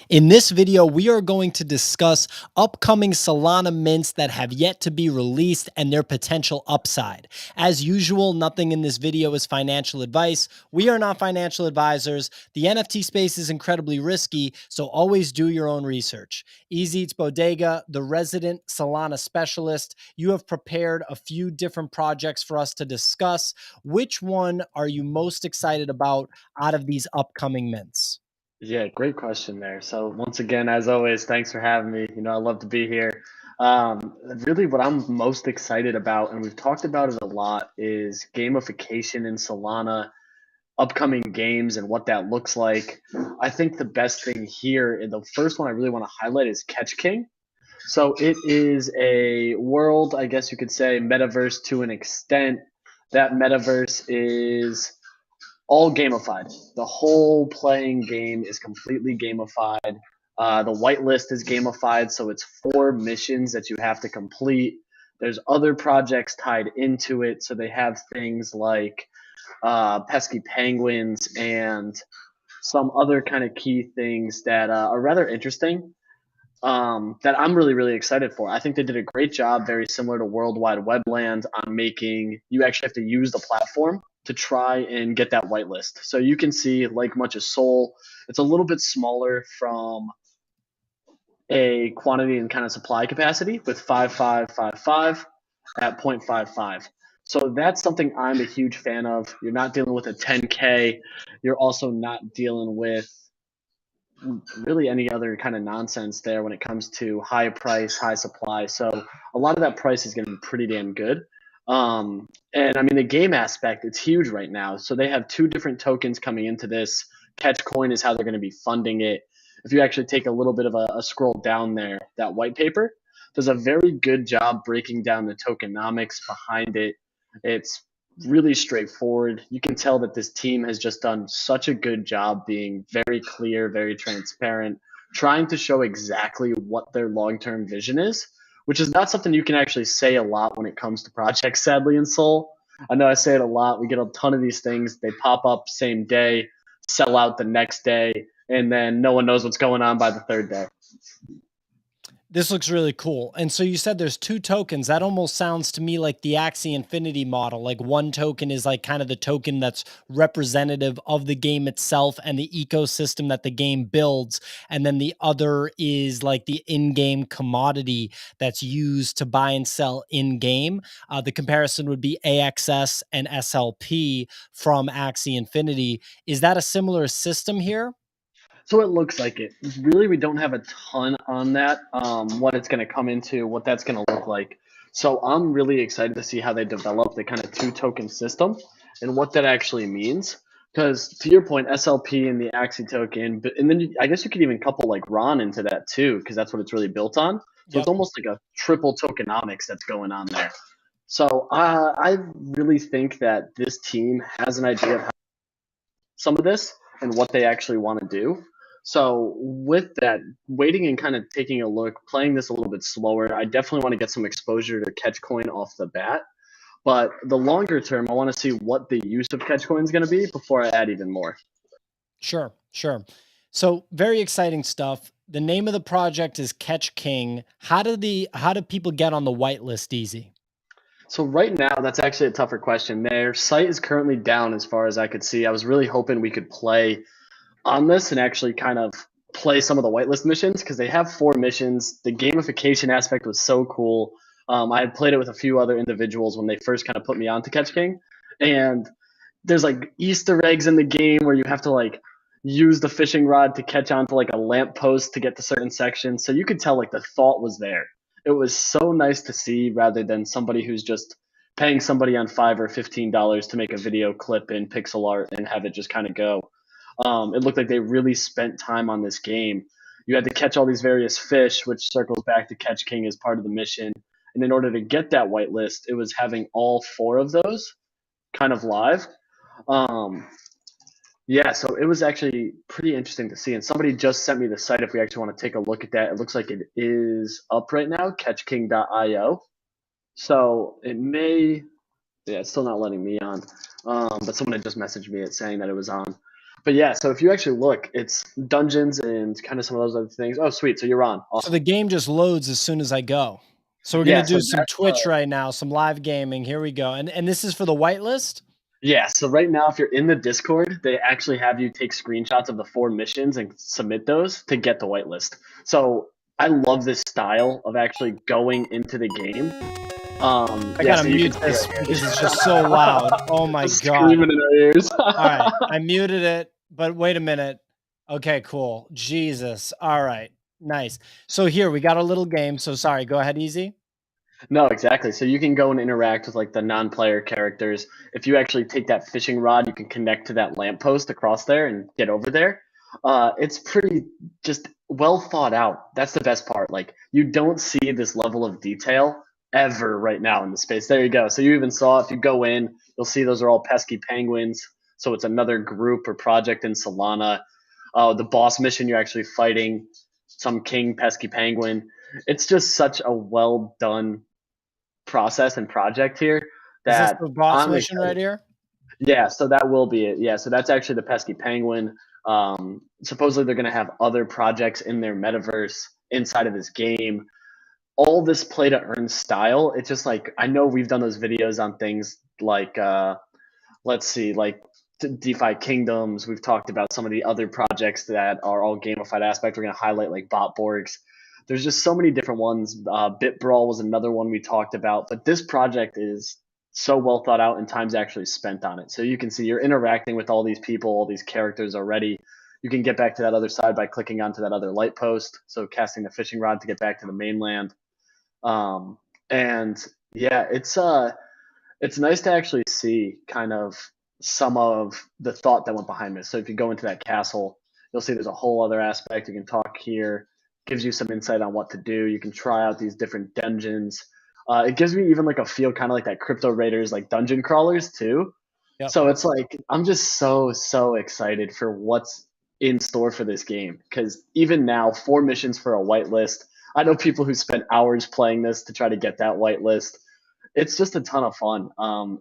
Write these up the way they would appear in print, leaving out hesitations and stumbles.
In this video, we are going to discuss upcoming Solana mints that have yet to be released and their potential upside. As usual, nothing in this video is financial advice. We are not financial advisors. The NFT space is incredibly risky, so always do your own research. Easy Eats Bodega, the resident Solana specialist, you have prepared a few different projects for us to discuss. Which one are you most excited about out of these upcoming mints? Yeah, great question there. So once again, as always, thanks for having me. I love to be here. Really, what I'm most excited about, and we've talked about it a lot, is gamification in Solana, upcoming games, and what that looks like. I think the best thing here, and the first one I really want to highlight, is Catch King. So it is a world, I guess you could say, metaverse to an extent. That metaverse is all gamified. The whole playing game is completely gamified. The whitelist is gamified, so it's 4 missions that you have to complete. There's other projects tied into it, so they have things like pesky penguins and some other kind of key things that are rather interesting. That I'm really, really excited for. I think they did a great job, very similar to World Wide Webland, on making you actually have to use the platform to try and get that whitelist. So you can see, like much as Soul, it's a little bit smaller from a quantity and kind of supply capacity with 5555 at 0.55. So that's something I'm a huge fan of. You're not dealing with a 10K. You're also not dealing with really any other kind of nonsense there when it comes to high price, high supply. So a lot of that price is going to be pretty damn good. And I mean, the game aspect, it's huge right now. So they have 2 different tokens coming into this. Catch Coin is how they're going to be funding it. If you actually take a little bit of a scroll down there, that white paper does a very good job breaking down the tokenomics behind it. It's really straightforward. You can tell that this team has just done such a good job being very clear, very transparent, trying to show exactly what their long term vision is, which is not something you can actually say a lot when it comes to projects, sadly, in Soul. I know I say it a lot. We get a ton of these things. They pop up same day, sell out the next day, and then no one knows what's going on by the third day. This looks really cool. And so you said there's 2 tokens. That almost sounds to me like the Axie Infinity model. Like one token is like kind of the token that's representative of the game itself and the ecosystem that the game builds. And then the other is like the in-game commodity that's used to buy and sell in-game. The comparison would be AXS and SLP from Axie Infinity. Is that a similar system here? So it looks like it. Really, we don't have a ton on that, what it's going to come into, what that's going to look like. So I'm really excited to see how they develop the kind of 2 token system and what that actually means. Because to your point, SLP and the Axie token, but and then I guess you could even couple like Ron into that too, because that's what it's really built on. So it's Yep. almost like a triple tokenomics that's going on there. So I really think that this team has an idea of how some of this and what they actually want to do. So with that, waiting and kind of taking a look, playing this a little bit slower, I definitely want to get some exposure to catch coin off the bat. But the longer term, I want to see what the use of catch coin is going to be before I add even more. Sure, sure. So very exciting stuff. The name of the project is Catch King. How do people get on the whitelist easy? So right now, that's actually a tougher question. Their site is currently down as far as I could see. I was really hoping we could play on this and actually kind of play some of the whitelist missions because they have 4 missions. The gamification aspect was so cool. I had played it with a few other individuals when they first kind of put me on to Catch King, and there's like Easter eggs in the game where you have to like use the fishing rod to catch onto like a lamppost to get to certain sections. So you could tell like the thought was there. It was so nice to see rather than somebody who's just paying somebody on $5 or $15 to make a video clip in pixel art and have it just kind of go. It looked like they really spent time on this game. You had to catch all these various fish, which circles back to Catch King as part of the mission. And in order to get that whitelist, it was having all 4 of those kind of live. Um, yeah, so it was actually pretty interesting to see. And somebody just sent me the site if we actually want to take a look at that. It looks like it is up right now, catchking.io. So it may, yeah, it's still not letting me on. But someone had just messaged me saying that it was on. But yeah, so if you actually look, it's dungeons and kind of some of those other things. Oh, sweet. So you're on. So the Awesome. game just loads as soon as I go. So we're gonna Yeah. So do some that's Twitch right now, some live gaming. Here we go. And this is for the whitelist? yeah. So right now, if you're in the Discord, they actually have you take screenshots of the four missions and submit those to get the whitelist. So I love this style of actually going into the game. I Yeah. gotta So you can mute see this right because it's here, just so loud. Oh my just god. screaming in our ears. All right, I muted it, but wait a minute. Okay, cool. Jesus. All right. Nice. So here we got a little game. So sorry, go ahead, easy. No, exactly. So you can go and interact with like the non-player characters. If you actually take that fishing rod, you can connect to that lamppost across there and get over there. It's pretty just well thought out. That's the best part. Like you don't see this level of detail ever right now in the space. There you go. So you even saw if you go in, you'll see those are all pesky penguins. So it's another group or project in Solana. The boss mission you're actually fighting some king pesky penguin. It's just such a well done process and project here Is this that the boss I'm mission right excited. here? Yeah, so that will be it. Yeah, so that's actually the pesky penguin. Supposedly they're going to have other projects in their metaverse inside of this game. All this play to earn style. It's just like I know we've done those videos on things like let's see, like DeFi Kingdoms. We've talked about some of the other projects that are all gamified aspect. We're going to highlight like Bop Borgs. There's just so many different ones. Bit Brawl was another one we talked about, but this project is so well thought out and time's actually spent on it. So you can see you're interacting with all these people, all these characters already. You can get back to that other side by clicking onto that other light post. So casting the fishing rod to get back to the mainland. Um, and yeah, it's nice to actually see kind of some of the thought that went behind this. So if you go into that castle, you'll see there's a whole other aspect. You can talk here, gives you some insight on what to do. You can try out these different dungeons. It gives me even like a feel kind of like that Crypto Raiders, like dungeon crawlers too. Yep. So it's like I'm just so excited for what's in store for this game because even now, four missions for a whitelist. I know people who spent hours playing this to try to get that whitelist. It's just a ton of fun.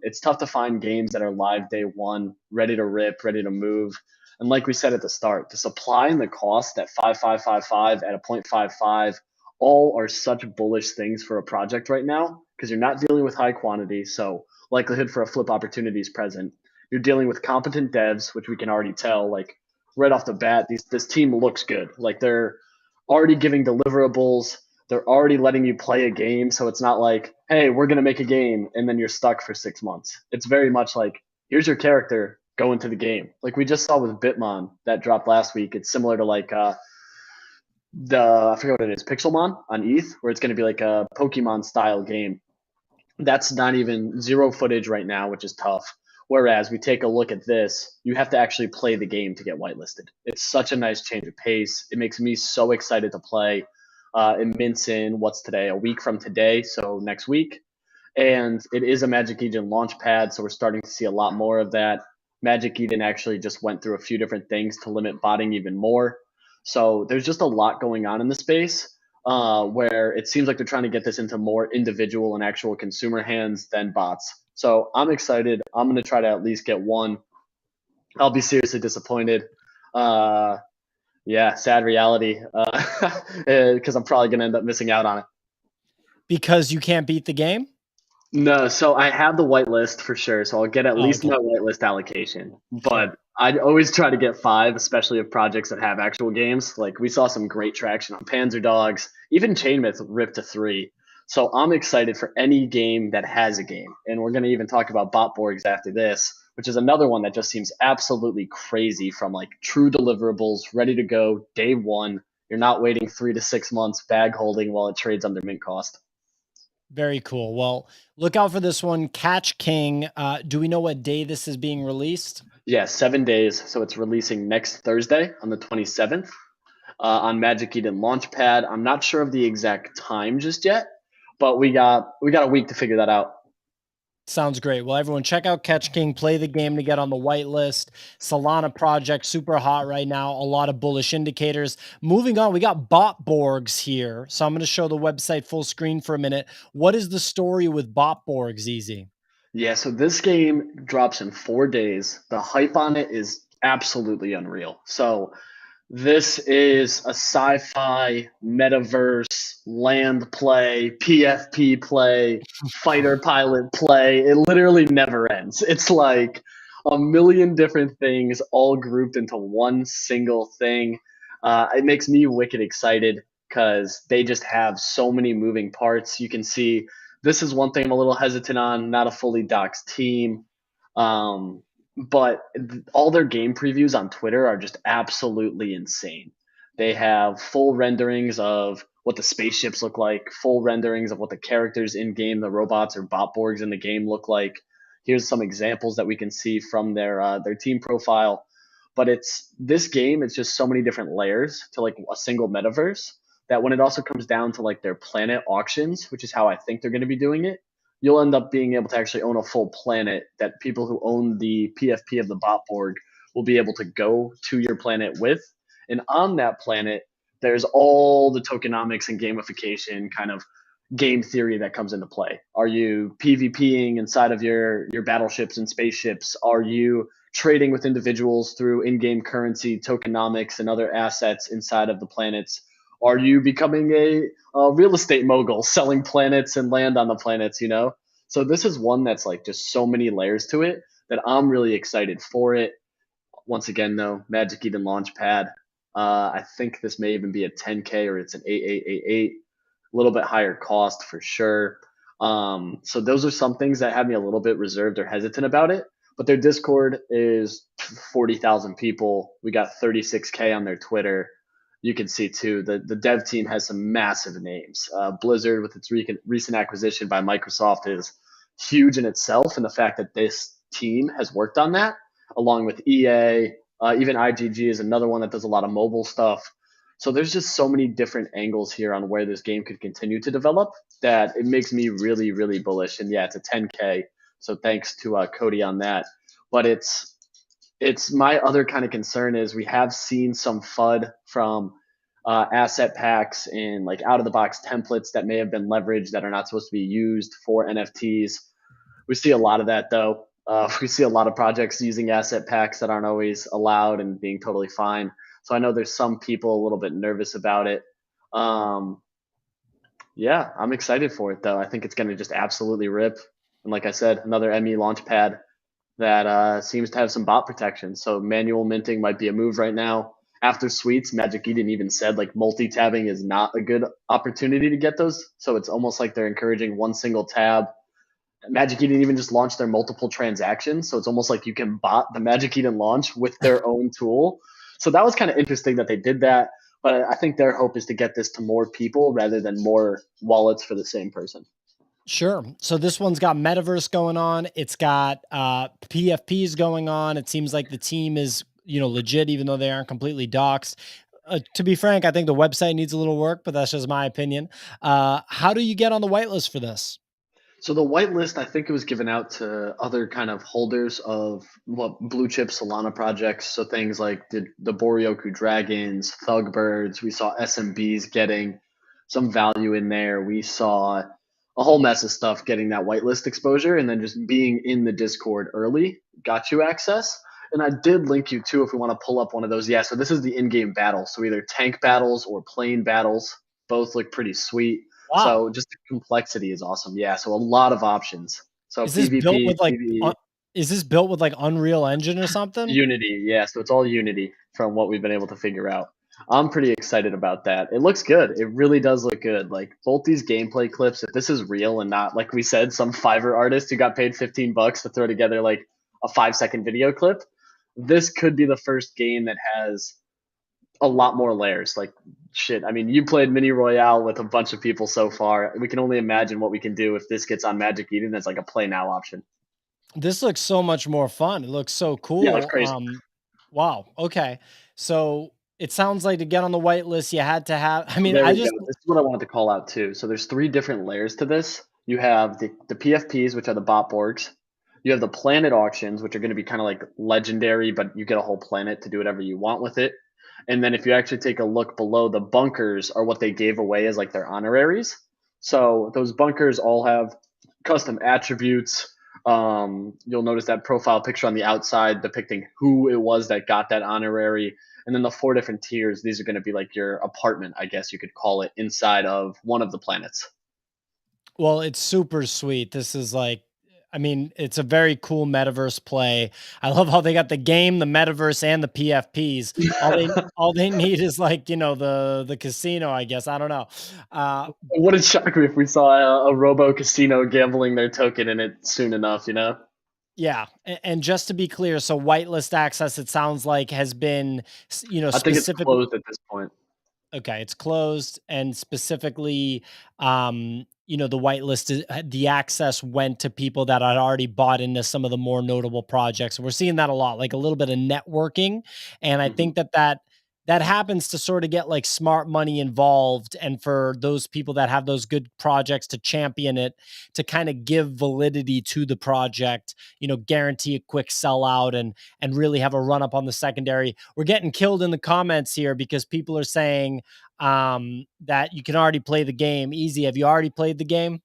It's tough to find games that are live day one, ready to rip, ready to move. And like we said at the start, the supply and the cost at 5555 at a 0.55 all are such bullish things for a project right now because you're not dealing with high quantity. So likelihood for a flip opportunity is present. You're dealing with competent devs, which we can already tell. Like right off the bat, this team looks good. Like they're already giving deliverables. They're already letting you play a game, so it's not like, hey, we're gonna make a game and then you're stuck for 6 months. It's very much like, here's your character, go into the game. Like we just saw with Bitmon that dropped last week. It's similar to like the I forget what it is, Pixelmon on ETH, where it's gonna be like a Pokemon style game. That's not even zero footage right now, which is tough. Whereas we take a look at this, you have to actually play the game to get whitelisted. It's such a nice change of pace. It makes me so excited to play. It mints in what's today, a week from today, so next week. And it is a Magic Eden launch pad, so we're starting to see a lot more of that. Magic Eden actually just went through a few different things to limit botting even more. So there's just a lot going on in the space where it seems like they're trying to get this into more individual and actual consumer hands than bots. So I'm excited. I'm going to try to at least get one. I'll be seriously disappointed. Uh, yeah, sad reality because I'm probably going to end up missing out on it. Because you can't beat the game? No, so I have the whitelist for sure. So I'll get at Oh, least okay. my whitelist allocation. Sure. But I'd always try to get five, especially of projects that have actual games. Like we saw some great traction on Panzer Dogs, even Chainmyth ripped to three. So I'm excited for any game that has a game. And we're going to even talk about Bop Borgs after this, which is another one that just seems absolutely crazy from like true deliverables, ready to go day one. You're not waiting 3 to 6 months bag holding while it trades under mint cost. Very cool. Well, look out for this one, Catch King. Do we know what day this is being released? Yeah, 7 days. So it's releasing next Thursday on the 27th on Magic Eden Launchpad. I'm not sure of the exact time just yet, but we got a week to figure that out. Sounds great. Well, everyone, check out Catch King, play the game to get on the whitelist. Solana project, super hot right now. A lot of bullish indicators. Moving on, we got Bop Borgs here. So I'm going to show the website full screen for a minute. What is the story with Bop Borgs, Easy? Yeah, so this game drops in 4 days. The hype on it is absolutely unreal. So this is a sci-fi metaverse land play, PFP play, fighter pilot play. It literally never ends. It's like a million different things all grouped into one single thing. It makes me wicked excited because they just have so many moving parts. You can see this is one thing I'm a little hesitant on, not a fully doxed team. Um, but all their game previews on Twitter are just absolutely insane. They have full renderings of what the spaceships look like, full renderings of what the characters in game, the robots or Bop Borgs in the game look like. Here's some examples that we can see from their team profile. But it's this game. It's just so many different layers to like a single metaverse that when it also comes down to like their planet auctions, which is how I think they're going to be doing it, you'll end up being able to actually own a full planet that people who own the PFP of the Bop Borg will be able to go to your planet with. And on that planet, there's all the tokenomics and gamification kind of game theory that comes into play. Are you PvPing inside of your battleships and spaceships? Are you trading with individuals through in-game currency, tokenomics, and other assets inside of the planets? Are you becoming a real estate mogul, selling planets and land on the planets? So this is one that's like just so many layers to it that I'm really excited for it. Once again, though, Magic Eden Launchpad. I think this may even be a 10K or it's an 8888, a little bit higher cost for sure. So those are some things that have me a little bit reserved or hesitant about it. But their Discord is 40,000 people. We got 36K on their Twitter. You can see too the dev team has some massive names. Blizzard, with its recent acquisition by Microsoft, is huge in itself, and the fact that this team has worked on that, along with EA, even IGG is another one that does a lot of mobile stuff. So there's just so many different angles here on where this game could continue to develop that it makes me really, really bullish. And yeah, it's a 10K. So thanks to Cody on that. But it's my other kind of concern is we have seen some FUD from asset packs and like out of the box templates that may have been leveraged that are not supposed to be used for NFTs. We see a lot of that though. We see a lot of projects using asset packs that aren't always allowed and being totally fine. So I know there's some people a little bit nervous about it. Um, yeah, I'm excited for it though. I think it's going to just absolutely rip. And like I said, another ME launch pad that seems to have some bot protection. So manual minting might be a move right now. After sweets, Magic Eden even said like multi-tabbing is not a good opportunity to get those. So it's almost like they're encouraging one single tab. Magic Eden even just launched their multiple transactions. So it's almost like you can bot the Magic Eden launch with their own tool. So that was kind of interesting that they did that. But I think their hope is to get this to more people rather than more wallets for the same person. Sure. So this one's got metaverse going on. It's got PFPs going on. It seems like the team is, legit, even though they aren't completely doxed. To be frank, I think the website needs a little work, but that's just my opinion. How do you get on the whitelist for this? So the whitelist, I think it was given out to other kind of holders of what blue chip Solana projects. So things like the Boryoku Dragons, Thugbirds. We saw SMBs getting some value in there. We saw a whole mess of stuff getting that whitelist exposure, and then just being in the Discord early got you access. And I did link you too if we want to pull up one of those. Yeah, so this is the in-game battle. So either tank battles or plane battles. Both look pretty sweet. Wow. So just the complexity is awesome. Yeah, so a lot of options. So Is this built PvP, with like PvE, is this built with like Unreal Engine or something? Unity. Yeah, so it's all Unity from what we've been able to figure out. I'm pretty excited about that. It looks good. It really does look good. Like both these gameplay clips, if this is real and not like we said, some Fiverr artist who got paid $15 to throw together like a 5-second video clip, this could be the first game that has a lot more layers. Like shit. I mean, you played Mini Royale with a bunch of people so far. We can only imagine what we can do if this gets on Magic Eden as like a play now option. This looks so much more fun. It looks so Yeah, it's cool. crazy. Wow. Okay. So it sounds like to get on the whitelist, you had to have, I So mean, there I we go. just, This is what I wanted to call out too. So there's three different layers to this. You have the PFPs, which are the Bop Borgs. You have the planet auctions, which are going to be kind of like legendary, but you get a whole planet to do whatever you want with it. And then if you actually take a look below, the bunkers are what they gave away as like their honoraries. So those bunkers all have custom attributes, You'll notice that profile picture on the outside depicting who it was that got that honorary. And then the four different tiers, these are going to be like your apartment, I guess you could call it, inside of one of the planets. Well, it's super sweet. This is like, I mean, it's a very cool metaverse play. I love how they got the game, the metaverse, and the PFPs. All they need is like, the casino, I guess. I don't know. Uh, Would it shock me if we saw a robo casino gambling their token in it soon enough, you know? yeah, and just to be clear, so whitelist access, it sounds like has been, I think it's specifically. closed at this point. Okay, it's closed, and specifically, the whitelist, the access went to people that had already bought into some of the more notable projects. And we're seeing that a lot, like a little bit of networking, and I Mhm. think that happens to sort of get like smart money involved, and for those people that have those good projects to champion it, to kind of give validity to the project, guarantee a quick sellout, and really have a run up on the secondary. We're getting killed in the comments here because people are saying that you can already play the game easy. Have you already played the game?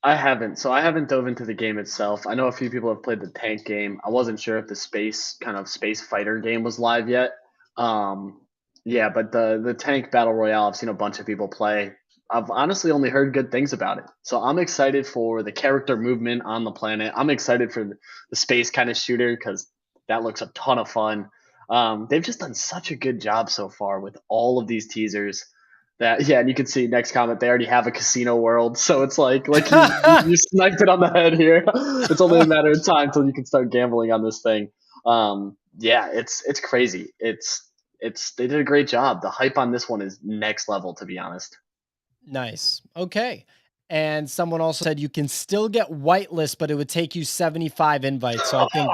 I haven't. So I haven't dove into the game itself. I know a few people have played the tank game. I wasn't sure if the space fighter game was live yet. Um, yeah, but the tank battle royale, I've seen a bunch of people play. I've honestly only heard good things about it. So I'm excited for the character movement on the planet. I'm excited for the space kind of shooter because that looks a ton of fun. They've just done such a good job so far with all of these teasers. That yeah, and you can see next comment they already have a casino world, so it's like you sniped it on the head here. It's only a matter of time till you can start gambling on this thing. Yeah, it's crazy. It's they did a great job. The hype on this one is next level, to be honest. Nice. Okay. And someone also said you can still get whitelist, but it would take you 75 invites. So I think,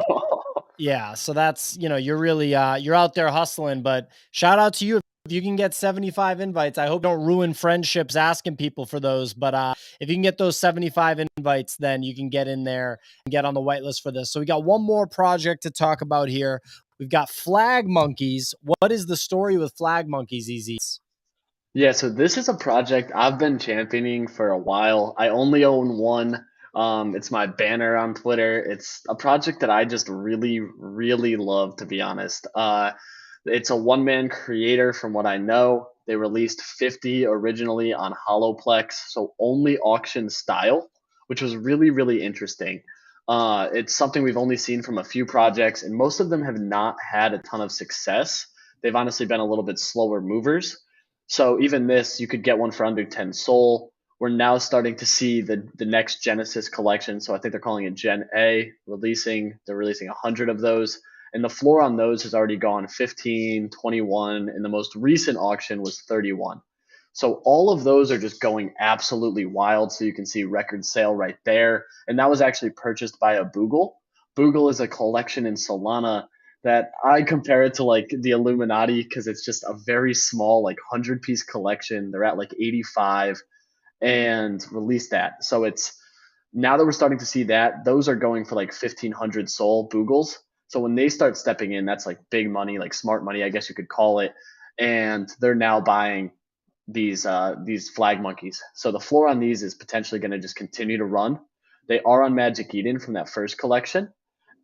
yeah, so that's, you're really you're out there hustling, but shout out to you if you can get 75 invites. I hope you don't ruin friendships asking people for those, but if you can get those 75 invites, then you can get in there and get on the whitelist for this. So we got one more project to talk about here. We've got Flag Monkeys. What is the story with Flag Monkeys, Easy? Yeah, so this is a project I've been championing for a while. I only own one. It's my banner on Twitter. It's a project that I just really, really love, to be honest. It's a one man creator, from what I know. They released 50 originally on Holoplex, so only auction style, which was really, really interesting. It's something we've only seen from a few projects, and most of them have not had a ton of success. They've honestly been a little bit slower movers. So even this, you could get one for under 10 Sol. We're now starting to see the next Genesis collection. So I think they're calling it Gen A releasing. They're releasing 100 of those. And the floor on those has already gone 15, 21, and the most recent auction was 31. So all of those are just going absolutely wild. So you can see record sale right there. And that was actually purchased by a Boogle. Boogle is a collection in Solana that I compare it to like the Illuminati because it's just a very small, like 100-piece collection. They're at like 85 and released that. So it's now that we're starting to see that, those are going for like 1,500 Sol Boogles. So when they start stepping in, that's like big money, like smart money, I guess you could call it. And they're now buying these flag monkeys. So the floor on these is potentially going to just continue to run. They are on Magic Eden from that first collection,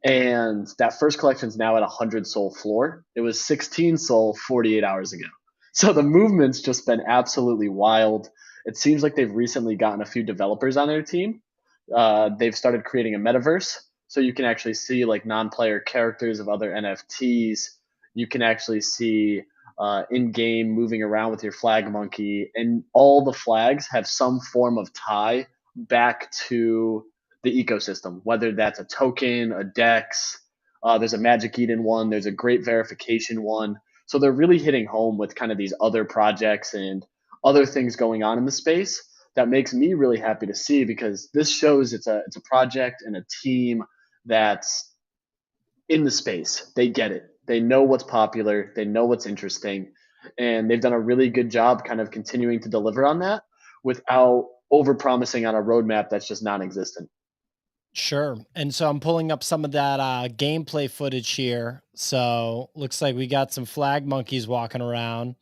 and that first collection is now at 100 Sol floor. It was 16 Sol 48 hours ago. So the movement's just been absolutely wild. It seems like they've recently gotten a few developers on their team. They've started creating a metaverse, so you can actually see like non-player characters of other NFTs. You can actually see in-game moving around with your flag monkey, and all the flags have some form of tie back to the ecosystem, whether that's a token, a DEX. There's a Magic Eden one. There's a Great Verification one. So they're really hitting home with kind of these other projects and other things going on in the space. That makes me really happy to see because this shows it's a project and a team that's in the space. They get it. They know what's popular. They know what's interesting, and they've done a really good job kind of continuing to deliver on that without over promising on a roadmap that's just non-existent. Sure. And so I'm pulling up some of that gameplay footage here. So looks like we got some flag monkeys walking around.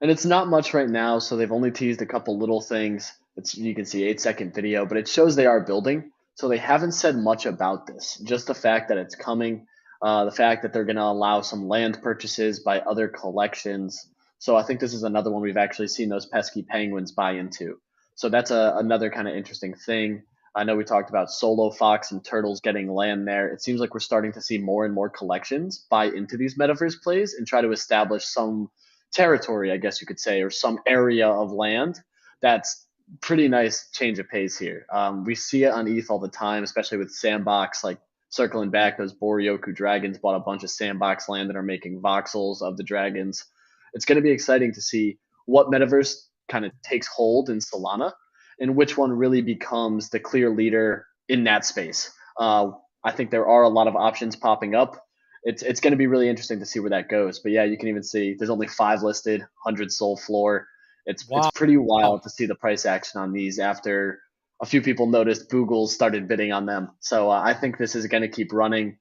And it's not much right now, so they've only teased a couple little things. It's you can see 8-second video, but it shows they are building. So they haven't said much about this. Just the fact that it's coming, the fact that they're going to allow some land purchases by other collections. So I think this is another one we've actually seen those pesky penguins buy into. So that's another kind of interesting thing. I know we talked about Solo Fox and Turtles getting land there. It seems like we're starting to see more and more collections buy into these metaverse plays and try to establish some territory, I guess you could say, or some area of land that's pretty nice change of pace here. We see it on ETH all the time, especially with Sandbox, like circling back, those Boryoku dragons bought a bunch of Sandbox land and are making voxels of the dragons. It's going to be exciting to see what metaverse kind of takes hold in Solana and which one really becomes the clear leader in that space. I think there are a lot of options popping up. It's going to be really interesting to see where that goes. But yeah, you can even see there's only 5 listed, 100 soul floor. It's Wow. pretty wild to see the price action on these after a few people noticed Google started bidding on them. So I think this is going to keep running.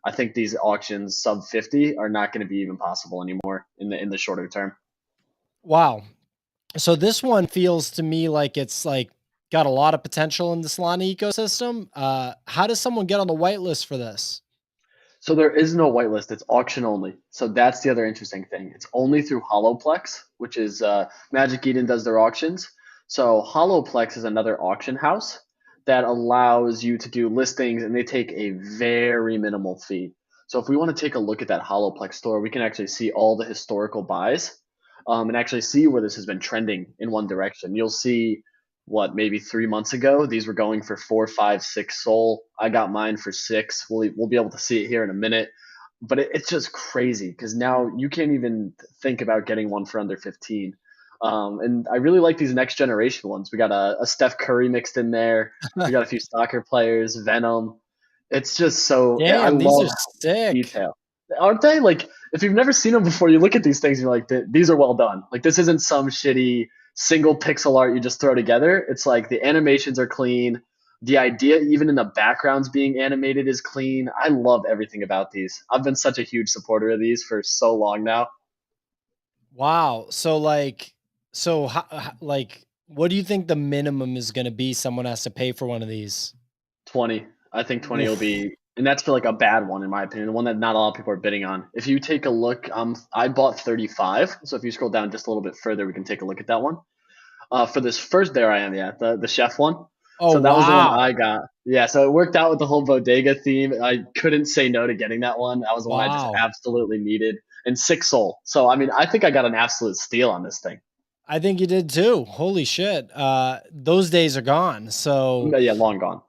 I think these auctions sub 50 are not going to be even possible anymore in the shorter term. Wow. So this one feels to me like it's like got a lot of potential in the Solana ecosystem. How does someone get on the whitelist for this? So there is no whitelist; it's auction only. So that's the other interesting thing. It's only through Holoplex, which is Magic Eden does their auctions. So Holoplex is another auction house that allows you to do listings, and they take a very minimal fee. So if we want to take a look at that Holoplex store, we can actually see all the historical buys, and actually see where this has been trending in one direction. You'll see what maybe 3 months ago these were going for 4, 5, 6 soul. I got mine for 6. We'll be able to see it here in a minute, but it's just crazy because now you can't even think about getting one for under 15. And I really like these next generation ones. We got a Steph Curry mixed in there. We got a few soccer players, Venom. It's just so I Damn, these are love sick. detail. Aren't they? Like, if you've never seen them before, you look at these things and you're like, these are well done. Like, this isn't some shitty single pixel art you just throw together. It's like the animations are clean. The idea, even in the backgrounds being animated, is clean. I love everything about these. I've been such a huge supporter of these for so long now. Wow. Like, what do you think the minimum is going to be someone has to pay for one of these? 20. I think 20 will Oof. be, and that's for like a bad one in my opinion, the one that not a lot of people are bidding on. If you take a look, I bought 35. So if you scroll down just a little bit further, we can take a look at that one. For this first, there I am, yeah, the chef one. Oh, So that was the one wow. I got. Yeah, so it worked out with the whole bodega theme. I couldn't say no to getting that one. That was the one I just Wow. absolutely needed. And 6 soul. So I mean, I think I got an absolute steal on this thing. I think you did too. Holy shit. Those days are gone. So Yeah, long gone.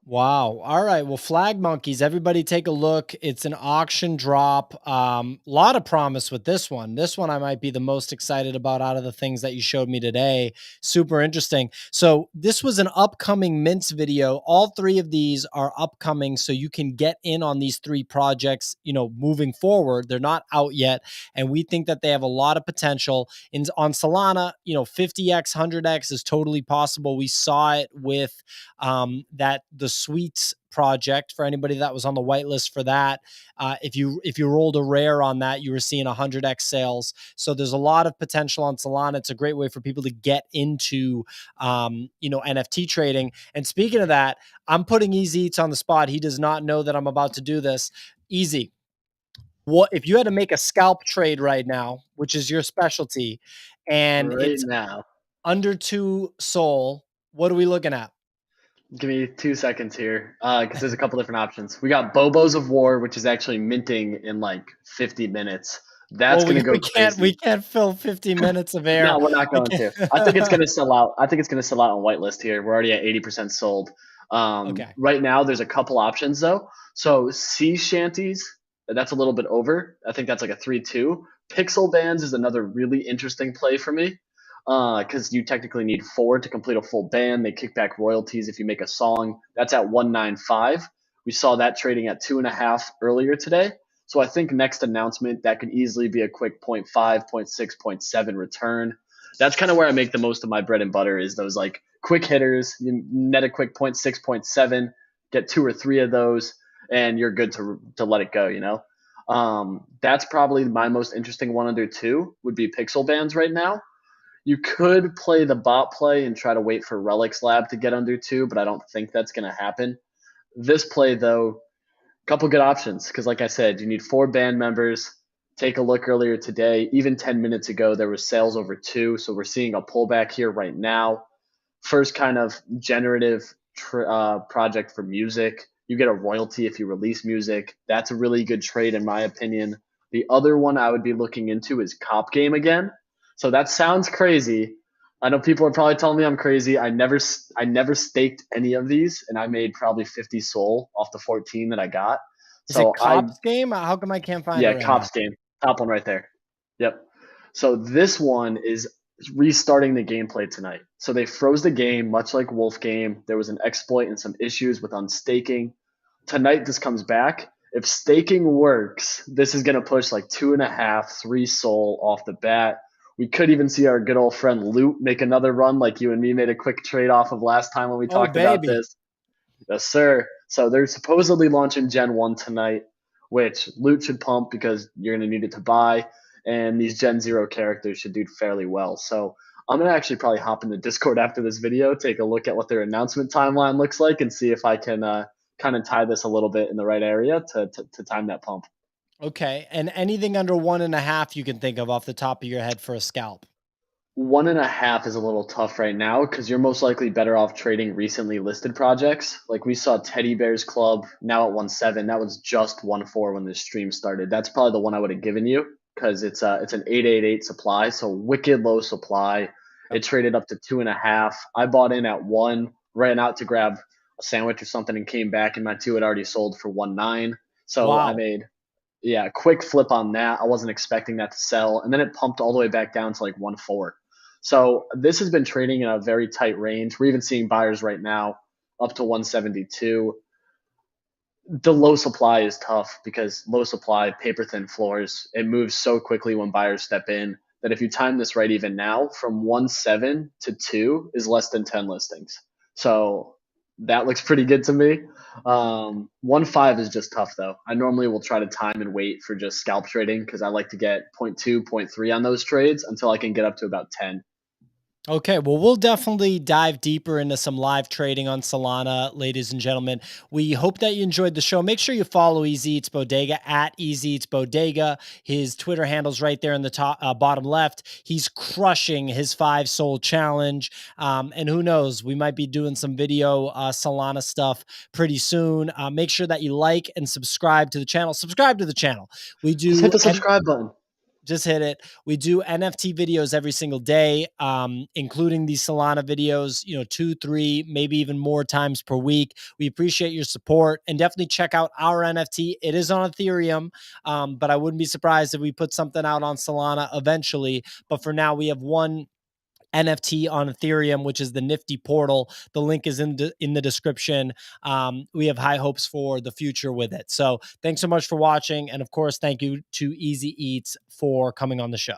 wow. All right. Well, Flag Monkeys, everybody take a look. It's an auction drop. Lot of promise with this one. This one I might be the most excited about out of the things that you showed me today. Super interesting. So this was an upcoming mints video. All 3 of these are upcoming, so you can get in on these 3 projects, moving forward. They're not out yet, and we think that they have a lot of potential. On Solana, 50x, 100x is totally possible. We saw it with that the Sweets project. For anybody that was on the whitelist for that, if you rolled a rare on that, you were seeing 100x sales. So there's a lot of potential on Solana. It's a great way for people to get into NFT trading. And speaking of that, I'm putting Easy Eats on the spot. He does not know that I'm about to do this. Easy, what if you had to make a scalp trade right now, which is your specialty, and Right it's now. under 2 soul? What are we looking at? Give me 2 seconds here, because there's a couple different options. We got Bobos of War, which is actually minting in like 50 minutes. That's Well, gonna we go can't we crazy. can't fill 50 minutes of air. No, we're not We going to. I think it's can't. gonna sell out. I think it's gonna sell out on whitelist here. We're already at 80% sold. Okay. Right now, there's a couple options though. So sea shanties, that's a little bit over. I think that's like a 3-2. Pixel bands is another really interesting play for me. Because you technically need 4 to complete a full band. They kick back royalties if you make a song. That's at 195. We saw that trading at 2.5 earlier today. So I think next announcement that could easily be a quick point 0.5, point 0.6, point 0.7 return. That's kind of where I make the most of my bread and butter is those like quick hitters. You net a quick point 0.6, point 0.7, get 2 or 3 of those, and you're good to let it go. That's probably my most interesting one under 2 would be pixel bands right now. You could play the bot play and try to wait for Relics Lab to get under 2, but I don't think that's going to happen. This play though, couple good options because, like I said, you need four band members. Take a look earlier today. Even 10 minutes ago, there was sales over two. So we're seeing a pullback here right now. First kind of generative project for music. You get a royalty if you release music. That's a really good trade, in my opinion. The other one I would be looking into is Cop Game again. So that sounds crazy. I know people are probably telling me I'm crazy. I never staked any of these, and I made probably 50 soul off the 14 that I got. Is it So I Cops game? How come I can't find it yeah, right now? Cops Game, top one right there. Yep. So this one is restarting the gameplay tonight. So they froze the game, much like Wolf Game. There was an exploit and some issues with unstaking. Tonight this comes back. If staking works, this is gonna push like 2.5, 3 soul off the bat. We could even see our good old friend Loot make another run, like you and me made a quick trade off of last time when we Oh, talked about baby. this. Yes, sir. So they're supposedly launching Gen 1 tonight, which loot should pump because you're going to need it to buy. And these Gen 0 characters should do fairly well. So I'm going to actually probably hop in the Discord after this video, take a look at what their announcement timeline looks like, and see if I can kind of tie this a little bit in the right area to time that pump. Okay. And anything under 1.5 you can think of off the top of your head for a scalp. 1.5 is a little tough right now because you're most likely better off trading recently listed projects. Like we saw Teddy Bears Club now at 1.7. That was just 1.4 when this stream started. That's probably the one I would have given you because it's an 888 supply, so wicked low supply. It traded up to 2.5. I bought in at 1, ran out to grab a sandwich or something, and came back, and my two had already sold for 1.9. So I Wow. made yeah, quick flip on that. I wasn't expecting that to sell, and then it pumped all the way back down to like 1.4. So this has been trading in a very tight range. We're even seeing buyers right now up to 172. The low supply is tough because low supply, paper thin floors, it moves so quickly when buyers step in that if you time this right even now, from 1.7 to 2 is less than 10 listings. So that looks pretty good to me. 1.5 is just tough though. I normally will try to time and wait for just scalp trading because I like to get zero point 0.2, zero point 0.3 on those trades until I can get up to about 10. Okay, well, we'll definitely dive deeper into some live trading on Solana, ladies and gentlemen. We hope that you enjoyed the show. Make sure you follow Easy Eats Bodega at Easy Eats Bodega. His Twitter handle's right there in the top bottom left. He's crushing his 5 soul challenge. And who knows, we might be doing some video Solana stuff pretty soon. Make sure that you like and subscribe to the channel. Subscribe to the channel. We Just hit do the subscribe button. just hit it. We do NFT videos every single day, including these Solana videos, 2, 3, maybe even more times per week. We appreciate your support and definitely check out our NFT. It is on Ethereum, but I wouldn't be surprised if we put something out on Solana eventually. But for now, we have one NFT on Ethereum, which is the Nifty portal. The link is in the description. We have high hopes for the future with it. So thanks so much for watching. And of course, thank you to Easy Eats for coming on the show.